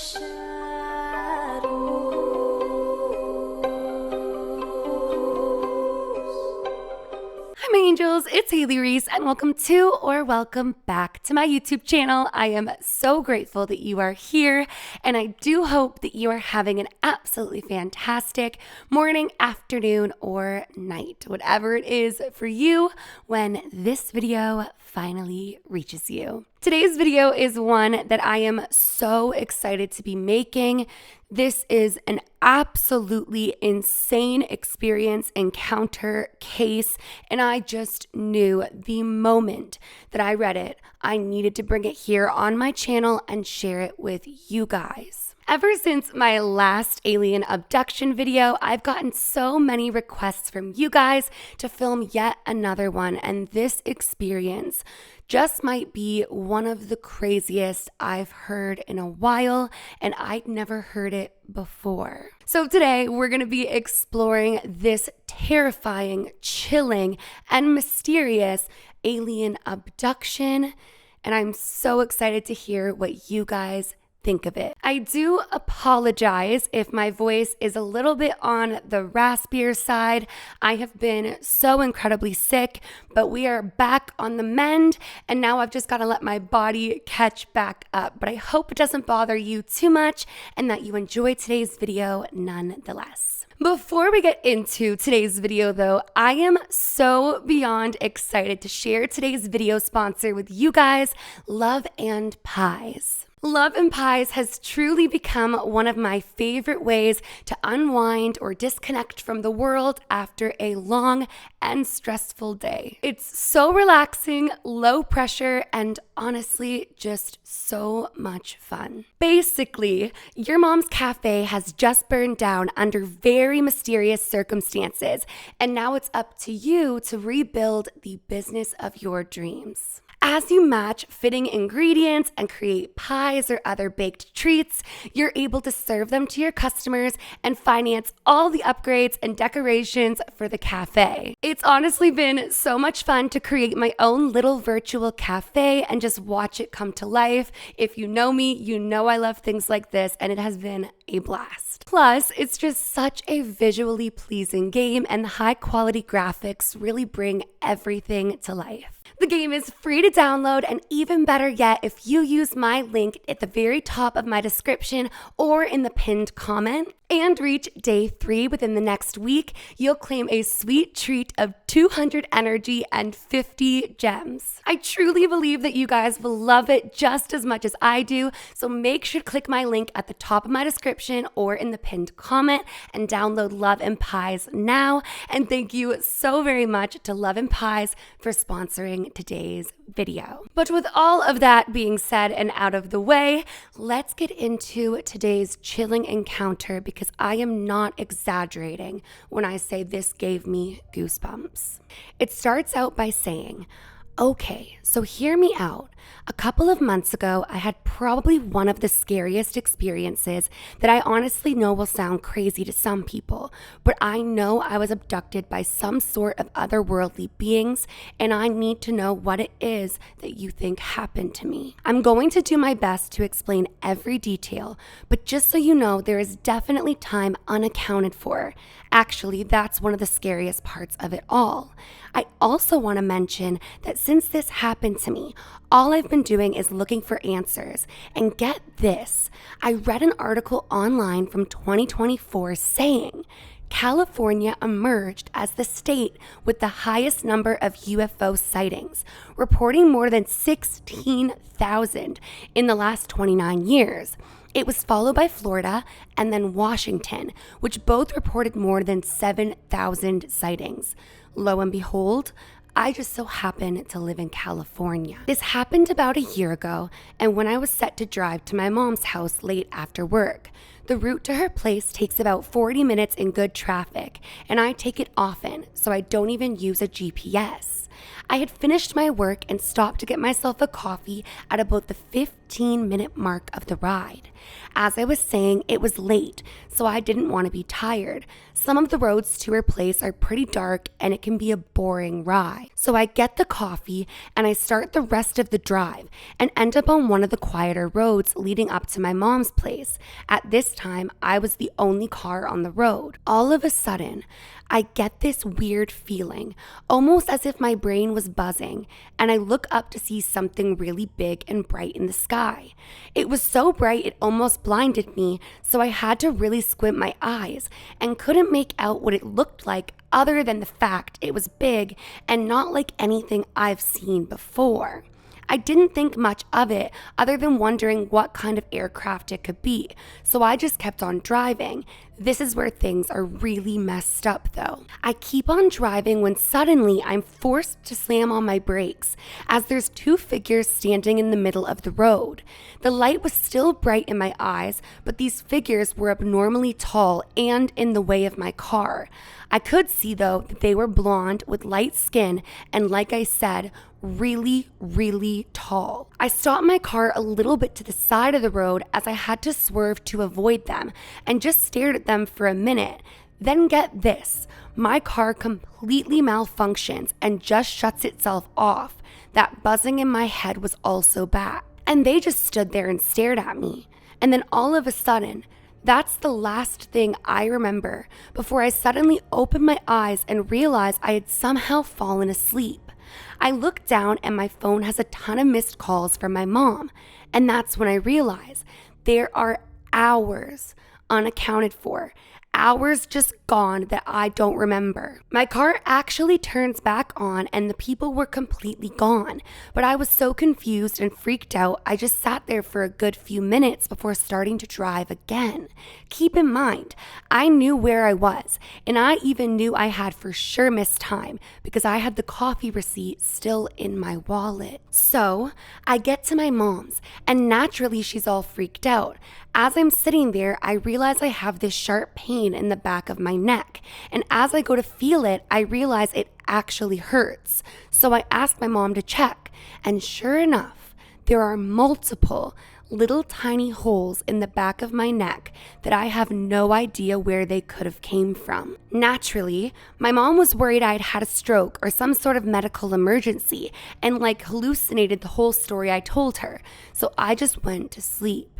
Hi, my angels, it's Hailey Reese, and welcome back to my YouTube channel. I am so grateful that you are here, and I do hope that you are having an absolutely fantastic morning, afternoon, or night, whatever it is for you when this video finally reaches you. Today's video is one that I am so excited to be making. This is an absolutely insane experience, encounter, case, and I just knew the moment that I read it, I needed to bring it here on my channel and share it with you guys. Ever since my last alien abduction video, I've gotten so many requests from you guys to film yet another one, and this experience just might be one of the craziest I've heard in a while, and I'd never heard it before. So today we're going to be exploring this terrifying, chilling, and mysterious alien abduction, and I'm so excited to hear what you guys think of it. I do apologize if my voice is a little bit on the raspier side. I have been so incredibly sick, but we are back on the mend, and now I've just got to let my body catch back up. But I hope it doesn't bother you too much and that you enjoy today's video nonetheless. Before we get into today's video though, I am so beyond excited to share today's video sponsor with you guys, Love and Pies. Love and Pies has truly become one of my favorite ways to unwind or disconnect from the world after a long and stressful day. It's so relaxing, low pressure, and honestly, just so much fun. Basically, your mom's cafe has just burned down under very mysterious circumstances, and now it's up to you to rebuild the business of your dreams. As you match fitting ingredients and create pies or other baked treats, you're able to serve them to your customers and finance all the upgrades and decorations for the cafe. It's honestly been so much fun to create my own little virtual cafe and just watch it come to life. If you know me, you know I love things like this, and it has been a blast. Plus, it's just such a visually pleasing game, and the high quality graphics really bring everything to life. The game is free to download, and even better yet, if you use my link at the very top of my description or in the pinned comment and reach day 3 within the next week, you'll claim a sweet treat of 200 energy and 50 gems. I truly believe that you guys will love it just as much as I do, so make sure to click my link at the top of my description or in the pinned comment and download Love and Pies now. And thank you so very much to Love and Pies for sponsoring today's video. But with all of that being said and out of the way, let's get into today's chilling encounter, because I am not exaggerating when I say this gave me goosebumps. It starts out by saying, okay, so hear me out. A couple of months ago, I had probably one of the scariest experiences that I honestly know will sound crazy to some people, but I know I was abducted by some sort of otherworldly beings, and I need to know what it is that you think happened to me. I'm going to do my best to explain every detail, but just so you know, there is definitely time unaccounted for. Actually, that's one of the scariest parts of it all. I also want to mention that since this happened to me, all I've been doing is looking for answers. And get this, I read an article online from 2024 saying California emerged as the state with the highest number of UFO sightings, reporting more than 16,000 in the last 29 years. It was followed by Florida and then Washington, which both reported more than 7,000 sightings. Lo and behold, I just so happen to live in California. This happened about a year ago, and when I was set to drive to my mom's house late after work, The route to her place takes about 40 minutes in good traffic, and I take it often, so I don't even use a GPS. I had finished my work and stopped to get myself a coffee at about the 15-minute mark of the ride. As I was saying, it was late, so I didn't want to be tired. Some of the roads to her place are pretty dark and it can be a boring ride. So I get the coffee and I start the rest of the drive and end up on one of the quieter roads leading up to my mom's place. At this time, I was the only car on the road. All of a sudden, I get this weird feeling, almost as if my brain was buzzing, and I look up to see something really big and bright in the sky. It was so bright it almost blinded me, so I had to really squint my eyes and couldn't make out what it looked like other than the fact it was big and not like anything I've seen before. I didn't think much of it other than wondering what kind of aircraft it could be, so I just kept on driving. This is where things are really messed up though. I keep on driving when suddenly I'm forced to slam on my brakes as there's two figures standing in the middle of the road. The light was still bright in my eyes, but these figures were abnormally tall and in the way of my car. I could see though that they were blonde with light skin and, like I said, really, really tall. I stopped my car a little bit to the side of the road as I had to swerve to avoid them and just stared at them for a minute. Then get this, my car completely malfunctions and just shuts itself off. That buzzing in my head was also back. And they just stood there and stared at me. And then all of a sudden, that's the last thing I remember before I suddenly opened my eyes and realized I had somehow fallen asleep. I look down and my phone has a ton of missed calls from my mom, and that's when I realize there are hours unaccounted for, hours just gone that I don't remember. My car actually turns back on and the people were completely gone, but I was so confused and freaked out I just sat there for a good few minutes before starting to drive again. Keep in mind, I knew where I was, and I even knew I had for sure missed time because I had the coffee receipt still in my wallet. So I get to my mom's, and naturally she's all freaked out. As I'm sitting there, I realize I have this sharp pain in the back of my neck, and as I go to feel it, I realize it actually hurts. So I ask my mom to check, and sure enough, there are multiple little tiny holes in the back of my neck that I have no idea where they could have came from. Naturally, my mom was worried I'd had a stroke or some sort of medical emergency and hallucinated the whole story I told her, so I just went to sleep.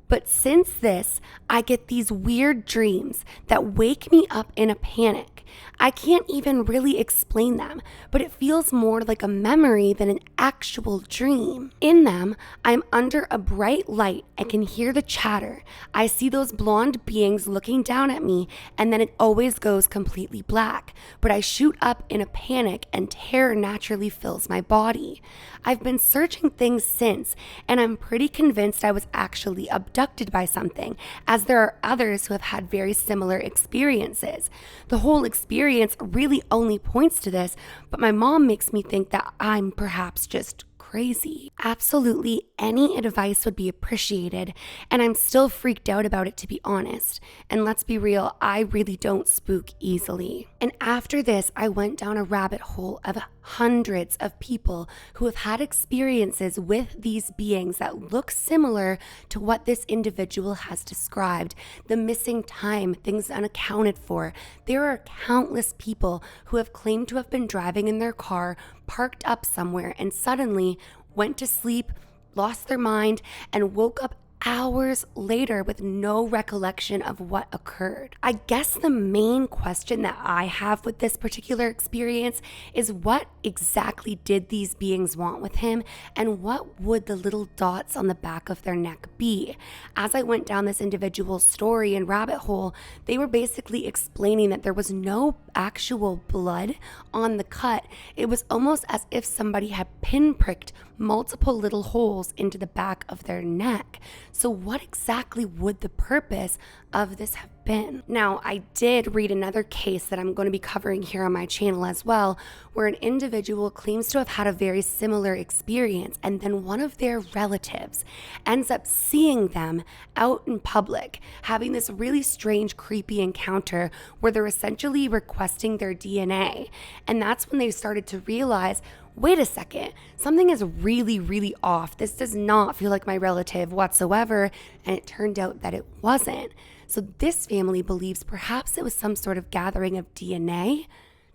But since this, I get these weird dreams that wake me up in a panic. I can't even really explain them, but it feels more like a memory than an actual dream. In them, I'm under a bright light and can hear the chatter. I see those blonde beings looking down at me, and then it always goes completely black, but I shoot up in a panic and terror naturally fills my body. I've been searching things since, and I'm pretty convinced I was actually abducted by something, as there are others who have had very similar experiences. The whole experience really only points to this, but my mom makes me think that I'm perhaps just crazy. Absolutely any advice would be appreciated, and I'm still freaked out about it, to be honest. And let's be real, I really don't spook easily. And after this, I went down a rabbit hole of hundreds of people who have had experiences with these beings that look similar to what this individual has described. The missing time, things unaccounted for. There are countless people who have claimed to have been driving in their car, parked up somewhere, and suddenly went to sleep, lost their mind, and woke up hours later with no recollection of what occurred. I guess the main question that I have with this particular experience is, what exactly did these beings want with him, and what would the little dots on the back of their neck be? As I went down this individual's story and rabbit hole, they were basically explaining that there was no actual blood on the cut. It was almost as if somebody had pinpricked multiple little holes into the back of their neck. So what exactly would the purpose of this have been? Now, I did read another case that I'm going to be covering here on my channel as well, where an individual claims to have had a very similar experience, and then one of their relatives ends up seeing them out in public, having this really strange, creepy encounter where they're essentially requesting their DNA. And that's when they started to realize, wait a second, something is really, really off. This does not feel like my relative whatsoever. And it turned out that it wasn't. So this family believes perhaps it was some sort of gathering of DNA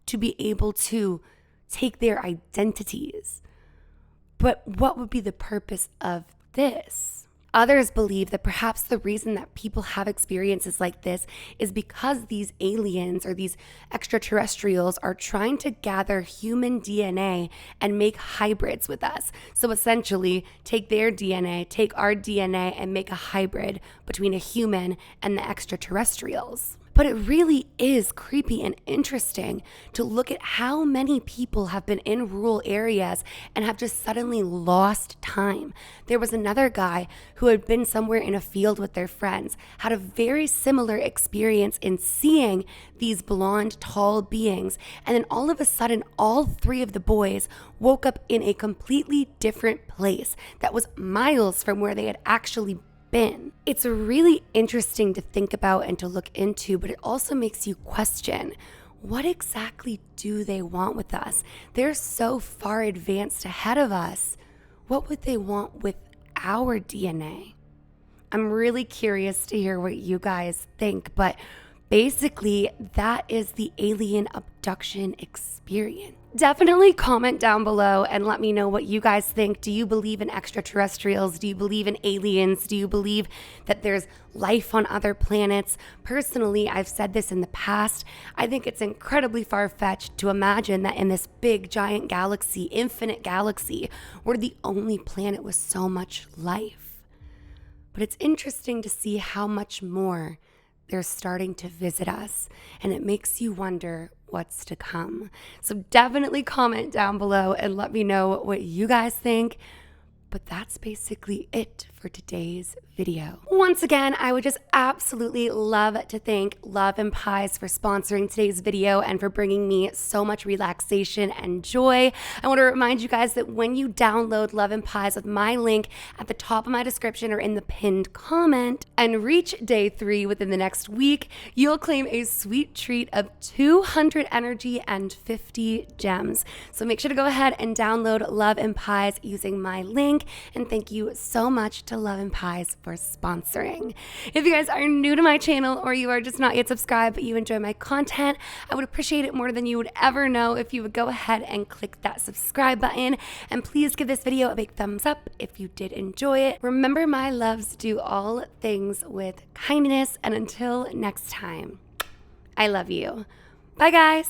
to be able to take their identities. But what would be the purpose of this? Others believe that perhaps the reason that people have experiences like this is because these aliens or these extraterrestrials are trying to gather human DNA and make hybrids with us. So essentially, take their DNA, take our DNA, and make a hybrid between a human and the extraterrestrials. But it really is creepy and interesting to look at how many people have been in rural areas and have just suddenly lost time. There was another guy who had been somewhere in a field with their friends, had a very similar experience in seeing these blonde, tall beings, and then all of a sudden, all three of the boys woke up in a completely different place that was miles from where they had actually been. It's really interesting to think about and to look into, but it also makes you question, what exactly do they want with us? They're so far advanced ahead of us. What would they want with our DNA? I'm really curious to hear what you guys think, but basically that is the alien abduction experience. Definitely comment down below and let me know what you guys think. Do you believe in extraterrestrials? Do you believe in aliens? Do you believe that there's life on other planets? Personally, I've said this in the past. I think it's incredibly far-fetched to imagine that in this big, giant galaxy, infinite galaxy, we're the only planet with so much life. But it's interesting to see how much more they're starting to visit us, and it makes you wonder what's to come. So definitely comment down below and let me know what you guys think. But that's basically it for today's video. Once again, I would just absolutely love to thank Love and Pies for sponsoring today's video and for bringing me so much relaxation and joy. I want to remind you guys that when you download Love and Pies with my link at the top of my description or in the pinned comment and reach day 3 within the next week, you'll claim a sweet treat of 200 energy and 50 gems. So make sure to go ahead and download Love and Pies using my link. And thank you so much to Love and Pies for sponsoring. If you guys are new to my channel or you are just not yet subscribed but you enjoy my content, I would appreciate it more than you would ever know if you would go ahead and click that subscribe button. And please give this video a big thumbs up if you did enjoy it. Remember, my loves, do all things with kindness. And until next time, I love you. Bye, guys.